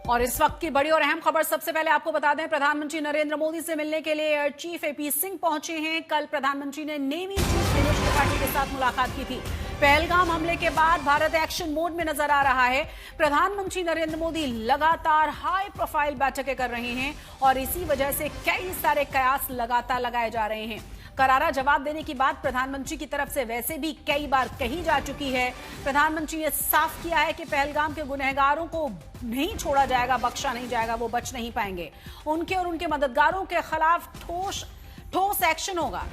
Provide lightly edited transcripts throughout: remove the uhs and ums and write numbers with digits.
और इस वक्त की बड़ी और अहम खबर सबसे पहले आपको बता दें, प्रधानमंत्री नरेंद्र मोदी से मिलने के लिए एयर चीफ एपी सिंह पहुंचे हैं। कल प्रधानमंत्री ने नेवी चीफ दिनेश त्रिपाठी के साथ मुलाकात की थी। पहलगाम हमले के बाद भारत एक्शन मोड में नजर आ रहा है। प्रधानमंत्री नरेंद्र मोदी लगातार हाई प्रोफाइल बैठकें कर रहे हैं और इसी वजह से कई सारे कयास लगातार लगाए जा रहे हैं। करारा जवाब देने की बात प्रधानमंत्री की तरफ से वैसे भी कई बार कही जा चुकी है। प्रधानमंत्री ने साफ किया है कि पहलगाम के गुनहगारों को नहीं छोड़ा जाएगा, बख्शा नहीं जाएगा, वो बच नहीं पाएंगे। उनके और उनके मददगारों के खिलाफ ठोस एक्शन होगा।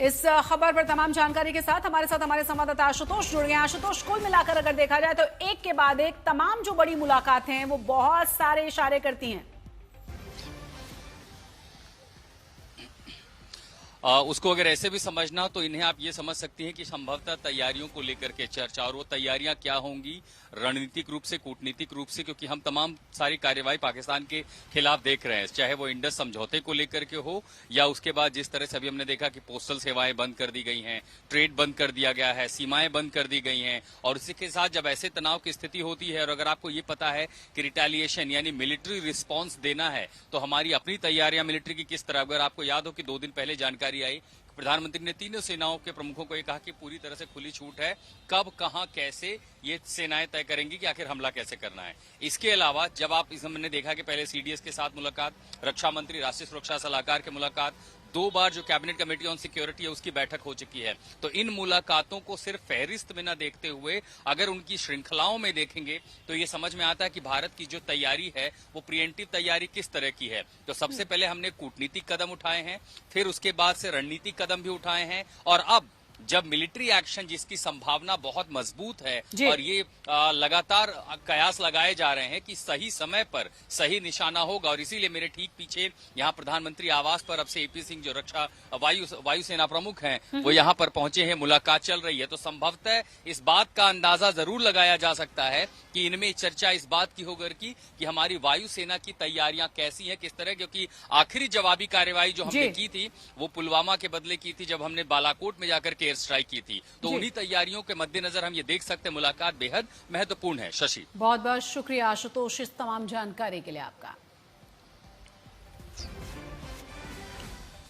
इस खबर पर तमाम जानकारी के साथ हमारे संवाददाता आशुतोष जुड़ गए हैं। आशुतोष, कुल मिलाकर अगर देखा जाए तो एक के बाद एक तमाम जो बड़ी मुलाकातें हैं वो बहुत सारे इशारे करती हैं। उसको अगर ऐसे भी समझना तो इन्हें आप ये समझ सकती हैं कि संभवतः तैयारियों को लेकर के चर्चा, और वो तैयारियां क्या होंगी रणनीतिक रूप से, कूटनीतिक रूप से, क्योंकि हम तमाम सारी कार्यवाही पाकिस्तान के खिलाफ देख रहे हैं, चाहे वो इंडस समझौते को लेकर के हो या उसके बाद जिस तरह से अभी हमने देखा कि पोस्टल सेवाएं बंद कर दी गई हैं, ट्रेड बंद कर दिया गया है, सीमाएं बंद कर दी गई हैं। और इसी के साथ जब ऐसे तनाव की स्थिति होती है और अगर आपको ये पता है कि रिटेलिएशन यानी मिलिट्री रिस्पॉन्स देना है तो हमारी अपनी तैयारियां मिलिट्री की किस तरह, अगर आपको याद हो कि 2 दिन पहले जानकारी आई, प्रधानमंत्री ने तीनों सेनाओं के प्रमुखों को यह कहा कि पूरी तरह से खुली छूट है, कब कहां कैसे ये सेनाएं तय करेंगी कि आखिर हमला कैसे करना है। इसके अलावा जब आप हमने देखा कि पहले सीडीएस के साथ मुलाकात, रक्षा मंत्री, राष्ट्रीय सुरक्षा सलाहकार की मुलाकात, 2 बार जो कैबिनेट कमेटी ऑन सिक्योरिटी है उसकी बैठक हो चुकी है। तो इन मुलाकातों को सिर्फ फहरिस्त में न देखते हुए अगर उनकी श्रृंखलाओं में देखेंगे तो ये समझ में आता है कि भारत की जो तैयारी है वो प्रिएंटिव तैयारी किस तरह की है। तो सबसे पहले हमने कूटनीतिक कदम उठाए हैं, फिर उसके बाद से रणनीतिक कदम भी उठाए हैं, और अब जब मिलिट्री एक्शन जिसकी संभावना बहुत मजबूत है और ये लगातार कयास लगाए जा रहे हैं कि सही समय पर सही निशाना होगा, और इसीलिए मेरे ठीक पीछे यहाँ प्रधानमंत्री आवास पर अब से एपी सिंह जो रक्षा वायुसेना प्रमुख हैं वो यहाँ पर पहुंचे हैं, मुलाकात चल रही है। तो संभवतः इस बात का अंदाजा जरूर लगाया जा सकता है कि इनमें चर्चा इस बात की होगी कि हमारी वायुसेना की तैयारियां कैसी हैं, किस तरह, क्योंकि आखिरी जवाबी कार्रवाई जो हमने की थी वो पुलवामा के बदले की थी जब हमने बालाकोट में जाकर के एयर स्ट्राइक की थी। तो उन्हीं तैयारियों के मद्देनजर हम ये देख सकते हैं मुलाकात बेहद महत्वपूर्ण है। शशि, बहुत बहुत शुक्रिया आशुतोष इस तमाम जानकारी के लिए आपका।